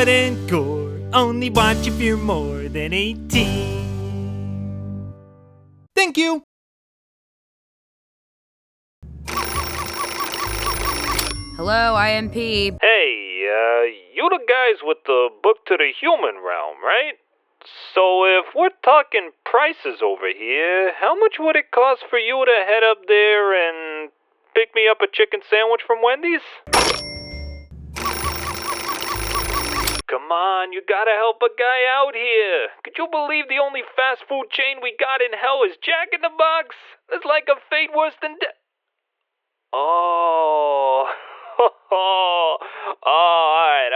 blood and gore. Only watch if you're more than 18. Thank you. Hello, IMP. Hey, you the guys with the book to the human realm, right? So if we're talking prices over here, how much would it cost for you to head up there and pick me up a chicken sandwich from Wendy's? Come on, you gotta help a guy out here. Could you believe the only fast food chain we got in hell is Jack in the Box? It's like a fate worse than death. Oh. Alright.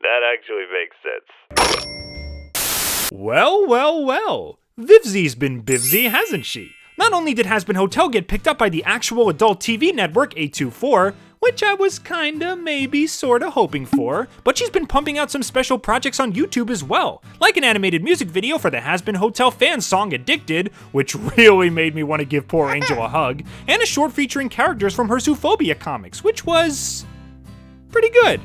That actually makes sense. Well. Vivzie's been Bivzie, hasn't she? Not only did Has Been Hotel get picked up by the actual adult TV network 824, which I was kinda, maybe, sorta hoping for, but she's been pumping out some special projects on YouTube as well, like an animated music video for the Has Been Hotel fan song Addicted, which really made me want to give poor Angel a hug, and a short featuring characters from her Zoophobia comics, which was pretty good.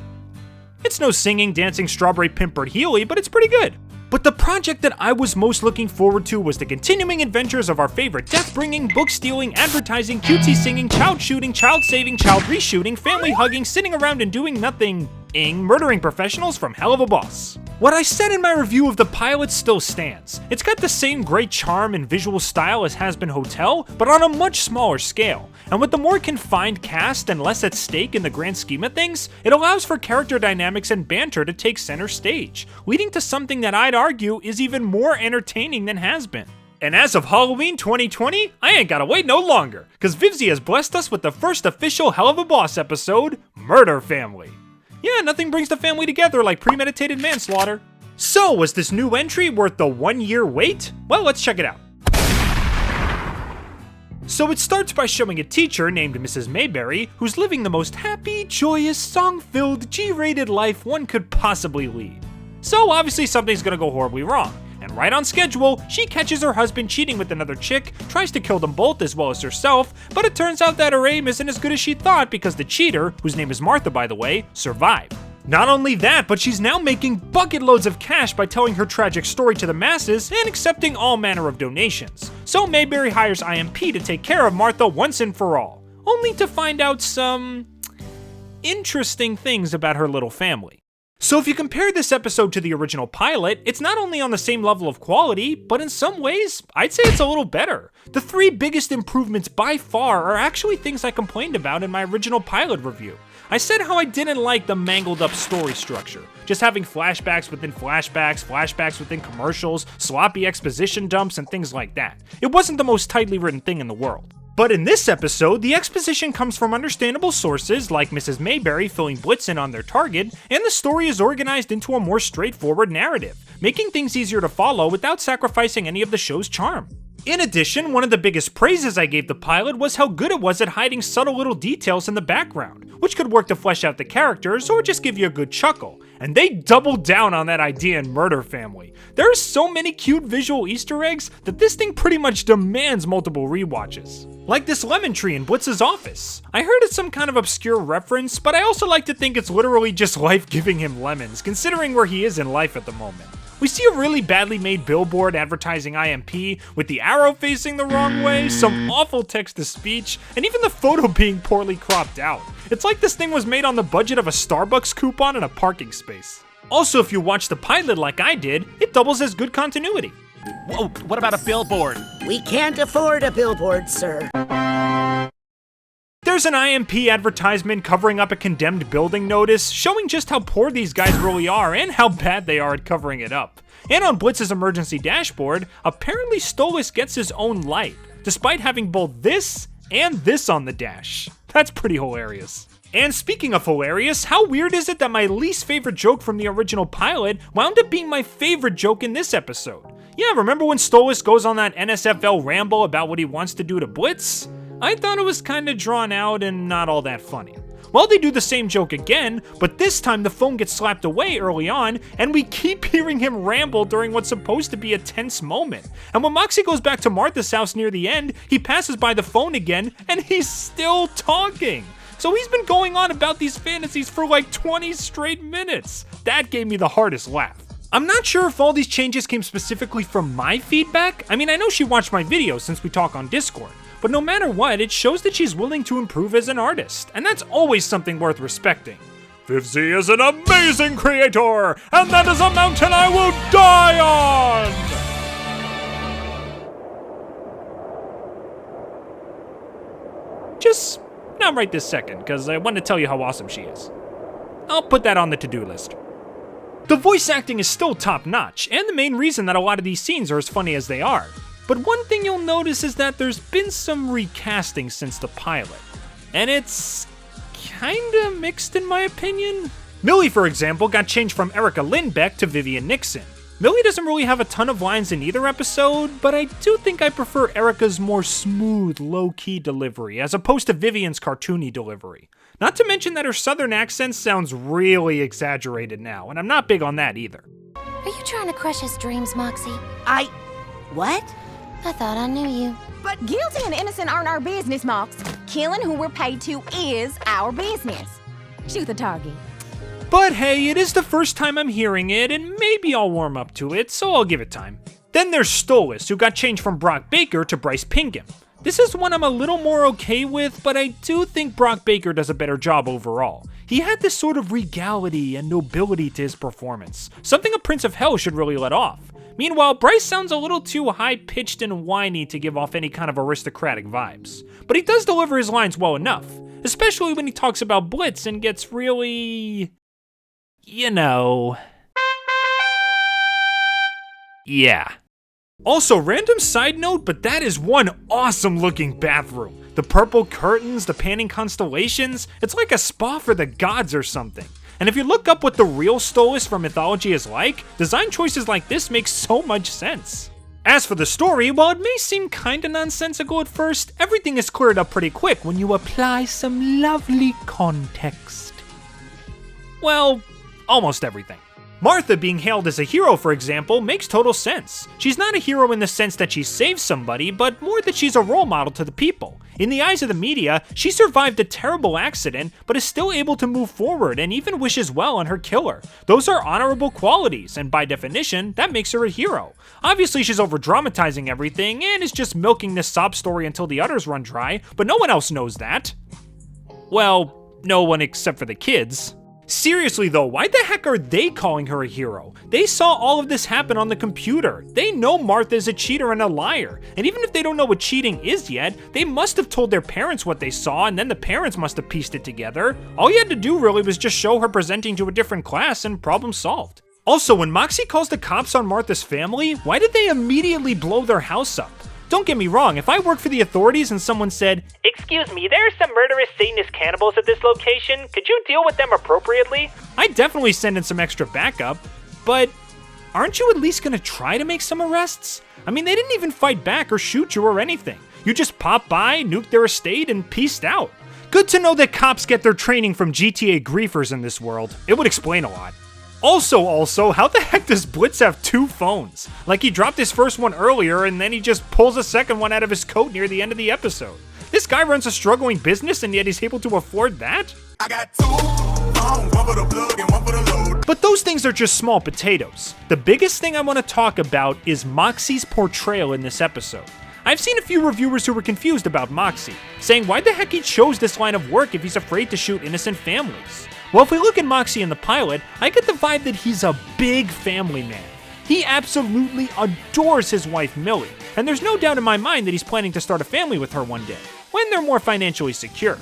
It's no singing, dancing, strawberry pimpered Healy, but it's pretty good. But the project that I was most looking forward to was the continuing adventures of our favorite death-bringing, book-stealing, advertising, cutesy-singing, child-shooting, child-saving, child-reshooting, family-hugging, sitting around and doing nothing, murdering professionals from Helluva Boss. What I said in my review of the pilot still stands. It's got the same great charm and visual style as Has Been Hotel, but on a much smaller scale. And with the more confined cast and less at stake in the grand scheme of things, it allows for character dynamics and banter to take center stage, leading to something that I'd argue is even more entertaining than Has Been. And as of Halloween 2020, I ain't gotta wait no longer, cause Vivzie has blessed us with the first official Helluva Boss episode, Murder Family. Yeah, nothing brings the family together like premeditated manslaughter. So, was this new entry worth the 1-year wait? Well, let's check it out. So it starts by showing a teacher named Mrs. Mayberry who's living the most happy, joyous, song-filled, G-rated life one could possibly lead. So obviously something's gonna go horribly wrong. And right on schedule, she catches her husband cheating with another chick, tries to kill them both as well as herself, but it turns out that her aim isn't as good as she thought because the cheater, whose name is Martha by the way, survived. Not only that, but she's now making bucket loads of cash by telling her tragic story to the masses and accepting all manner of donations. So Mayberry hires IMP to take care of Martha once and for all, only to find out some interesting things about her little family. So if you compare this episode to the original pilot, it's not only on the same level of quality, but in some ways, I'd say it's a little better. The 3 biggest improvements by far are actually things I complained about in my original pilot review. I said how I didn't like the mangled up story structure, just having flashbacks within flashbacks, flashbacks within commercials, sloppy exposition dumps, and things like that. It wasn't the most tightly written thing in the world. But in this episode, the exposition comes from understandable sources like Mrs. Mayberry filling Blitzen on their target, and the story is organized into a more straightforward narrative, making things easier to follow without sacrificing any of the show's charm. In addition, one of the biggest praises I gave the pilot was how good it was at hiding subtle little details in the background, which could work to flesh out the characters or just give you a good chuckle. And they doubled down on that idea in Murder Family. There are so many cute visual Easter eggs that this thing pretty much demands multiple rewatches. Like this lemon tree in Blitz's office. I heard it's some kind of obscure reference, but I also like to think it's literally just life giving him lemons, considering where he is in life at the moment. We see a really badly made billboard advertising IMP with the arrow facing the wrong way, some awful text-to-speech, and even the photo being poorly cropped out. It's like this thing was made on the budget of a Starbucks coupon in a parking space. Also, if you watch the pilot like I did, it doubles as good continuity. Whoa, what about a billboard? We can't afford a billboard, sir. There's an IMP advertisement covering up a condemned building notice, showing just how poor these guys really are and how bad they are at covering it up. And on Blitz's emergency dashboard, apparently Stolas gets his own light, despite having both this and this on the dash. That's pretty hilarious. And speaking of hilarious, how weird is it that my least favorite joke from the original pilot wound up being my favorite joke in this episode? Yeah, remember when Stolas goes on that NSFL ramble about what he wants to do to Blitz? I thought it was kinda drawn out and not all that funny. Well, they do the same joke again, but this time the phone gets slapped away early on, and we keep hearing him ramble during what's supposed to be a tense moment. And when Moxxie goes back to Martha's house near the end, he passes by the phone again, and he's still talking. So he's been going on about these fantasies for like 20 straight minutes. That gave me the hardest laugh. I'm not sure if all these changes came specifically from my feedback. I mean, I know she watched my videos since we talk on Discord, but no matter what, it shows that she's willing to improve as an artist, and that's always something worth respecting. Vivzie is an amazing creator, and that is a mountain I will die on! Just not right this second, because I want to tell you how awesome she is. I'll put that on the to-do list. The voice acting is still top-notch, and the main reason that a lot of these scenes are as funny as they are. But one thing you'll notice is that there's been some recasting since the pilot, and it's kinda mixed in my opinion. Millie, for example, got changed from Erica Lindbeck to Vivian Nixon. Millie doesn't really have a ton of lines in either episode, but I do think I prefer Erica's more smooth, low-key delivery, as opposed to Vivian's cartoony delivery. Not to mention that her southern accent sounds really exaggerated now, and I'm not big on that either. Are you trying to crush his dreams, Moxxie? What? I thought I knew you. But guilty and innocent aren't our business, Mox. Killing who we're paid to is our business. Shoot the target. But hey, it is the first time I'm hearing it, and maybe I'll warm up to it, so I'll give it time. Then there's Stolas, who got changed from Brock Baker to Bryce Pinkham. This is one I'm a little more okay with, but I do think Brock Baker does a better job overall. He had this sort of regality and nobility to his performance, something a Prince of Hell should really let off. Meanwhile, Bryce sounds a little too high-pitched and whiny to give off any kind of aristocratic vibes. But he does deliver his lines well enough, especially when he talks about Blitz and gets really... you know... yeah. Also, random side note, but that is one awesome looking bathroom. The purple curtains, the panning constellations, it's like a spa for the gods or something. And if you look up what the real Stolas from mythology is like, design choices like this make so much sense. As for the story, while it may seem kinda nonsensical at first, everything is cleared up pretty quick when you apply some lovely context. Well, almost everything. Martha being hailed as a hero, for example, makes total sense. She's not a hero in the sense that she saves somebody, but more that she's a role model to the people. In the eyes of the media, she survived a terrible accident, but is still able to move forward and even wishes well on her killer. Those are honorable qualities, and by definition, that makes her a hero. Obviously, she's over-dramatizing everything and is just milking this sob story until the udders run dry, but no one else knows that. Well, no one except for the kids. Seriously though, why the heck are they calling her a hero? They saw all of this happen on the computer. They know Martha is a cheater and a liar. And even if they don't know what cheating is yet, they must have told their parents what they saw, and then the parents must have pieced it together. All you had to do really was just show her presenting to a different class and problem solved. Also, when Moxxie calls the cops on Martha's family, why did they immediately blow their house up? Don't get me wrong, if I worked for the authorities and someone said, "Excuse me, there are some murderous Satanist cannibals at this location, could you deal with them appropriately?" I'd definitely send in some extra backup, but aren't you at least gonna try to make some arrests? I mean, they didn't even fight back or shoot you or anything. You just popped by, nuked their estate, and peaced out. Good to know that cops get their training from GTA griefers in this world. It would explain a lot. Also, how the heck does Blitz have two phones? Like he dropped his first one earlier and then he just pulls a second one out of his coat near the end of the episode. This guy runs a struggling business and yet he's able to afford that? I got two phones, one for the plug and one for the load. But those things are just small potatoes. The biggest thing I want to talk about is Moxxie's portrayal in this episode. I've seen a few reviewers who were confused about Moxxie, saying why the heck he chose this line of work if he's afraid to shoot innocent families. Well, if we look at Moxxie in the pilot, I get the vibe that he's a big family man. He absolutely adores his wife Millie, and there's no doubt in my mind that he's planning to start a family with her one day, when they're more financially secure.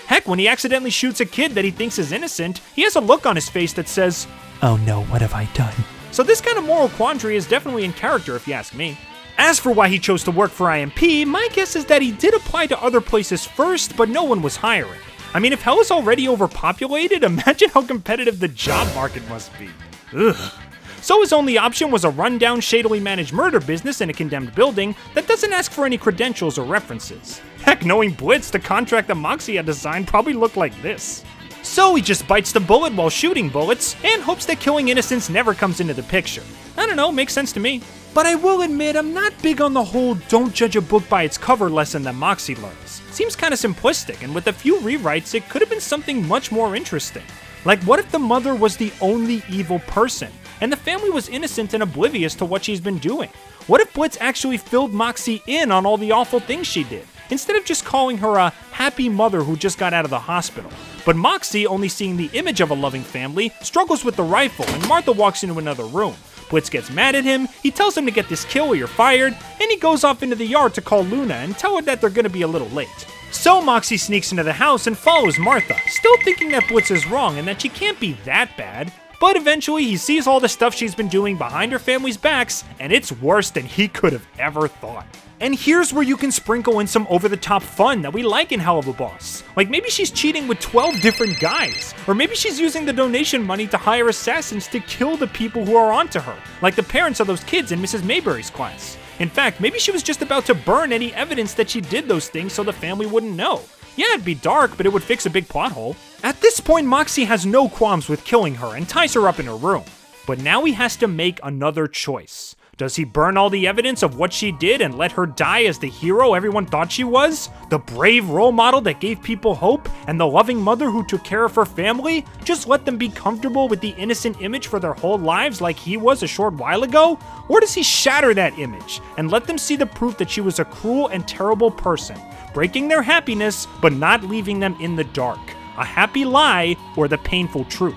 Heck, when he accidentally shoots a kid that he thinks is innocent, he has a look on his face that says, "Oh no, what have I done?" So this kind of moral quandary is definitely in character if you ask me. As for why he chose to work for IMP, my guess is that he did apply to other places first, but no one was hiring. I mean, if hell is already overpopulated, imagine how competitive the job market must be. Ugh. So his only option was a rundown, shadily managed murder business in a condemned building that doesn't ask for any credentials or references. Heck, knowing Blitz, the contract that Moxxie had designed probably looked like this. So he just bites the bullet while shooting bullets, and hopes that killing innocents never comes into the picture. I don't know, makes sense to me. But I will admit, I'm not big on the whole don't judge a book by its cover lesson that Moxxie learns. Seems kinda simplistic, and with a few rewrites, it could have been something much more interesting. Like, what if the mother was the only evil person, and the family was innocent and oblivious to what she's been doing? What if Blitz actually filled Moxxie in on all the awful things she did, instead of just calling her a happy mother who just got out of the hospital? But Moxxie, only seeing the image of a loving family, struggles with the rifle, and Martha walks into another room. Blitz gets mad at him, he tells him to get this kill or you're fired, and he goes off into the yard to call Luna and tell her that they're gonna be a little late. So Moxxie sneaks into the house and follows Martha, still thinking that Blitz is wrong and that she can't be that bad. But eventually he sees all the stuff she's been doing behind her family's backs, and it's worse than he could have ever thought. And here's where you can sprinkle in some over-the-top fun that we like in Helluva Boss. Like maybe she's cheating with 12 different guys, or maybe she's using the donation money to hire assassins to kill the people who are onto her, like the parents of those kids in Mrs. Mayberry's class. In fact, maybe she was just about to burn any evidence that she did those things so the family wouldn't know. Yeah, it'd be dark, but it would fix a big plot hole. At this point, Moxxie has no qualms with killing her and ties her up in her room. But now he has to make another choice. Does he burn all the evidence of what she did and let her die as the hero everyone thought she was? The brave role model that gave people hope and the loving mother who took care of her family? Just let them be comfortable with the innocent image for their whole lives like he was a short while ago? Or does he shatter that image and let them see the proof that she was a cruel and terrible person, breaking their happiness but not leaving them in the dark? A happy lie or the painful truth?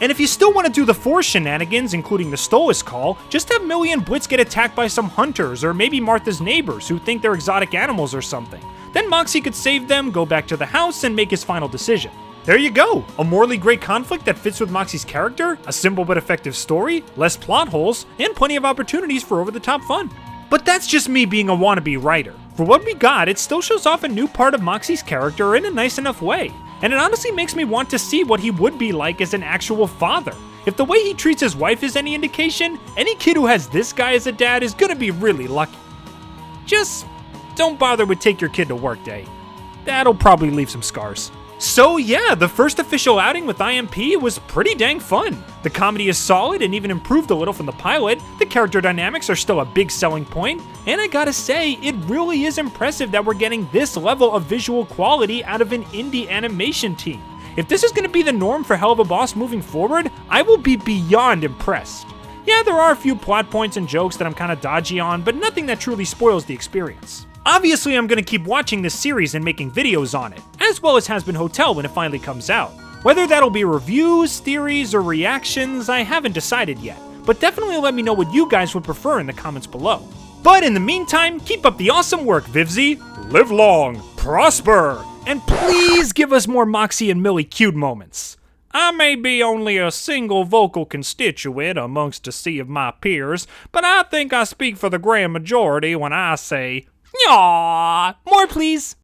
And if you still want to do the Force shenanigans, including the Stolas call, just have Millie and Blitz get attacked by some hunters, or maybe Martha's neighbors who think they're exotic animals or something. Then Moxxie could save them, go back to the house, and make his final decision. There you go! A morally great conflict that fits with Moxxie's character, a simple but effective story, less plot holes, and plenty of opportunities for over-the-top fun. But that's just me being a wannabe writer. For what we got, it still shows off a new part of Moxxie's character in a nice enough way. And it honestly makes me want to see what he would be like as an actual father. If the way he treats his wife is any indication, any kid who has this guy as a dad is gonna be really lucky. Just don't bother with Take Your Kid to Work Day. That'll probably leave some scars. So yeah, the first official outing with IMP was pretty dang fun. The comedy is solid and even improved a little from the pilot, the character dynamics are still a big selling point, and I gotta say, it really is impressive that we're getting this level of visual quality out of an indie animation team. If this is gonna be the norm for Helluva Boss moving forward, I will be beyond impressed. Yeah, there are a few plot points and jokes that I'm kinda dodgy on, but nothing that truly spoils the experience. Obviously, I'm gonna keep watching this series and making videos on it, as well as Hazbin Hotel when it finally comes out. Whether that'll be reviews, theories, or reactions, I haven't decided yet, but definitely let me know what you guys would prefer in the comments below. But in the meantime, keep up the awesome work, Vivzie. Live long, prosper, and please give us more Moxxie and Millie cute moments. I may be only a single vocal constituent amongst a sea of my peers, but I think I speak for the grand majority when I say, "Yaw!" More please.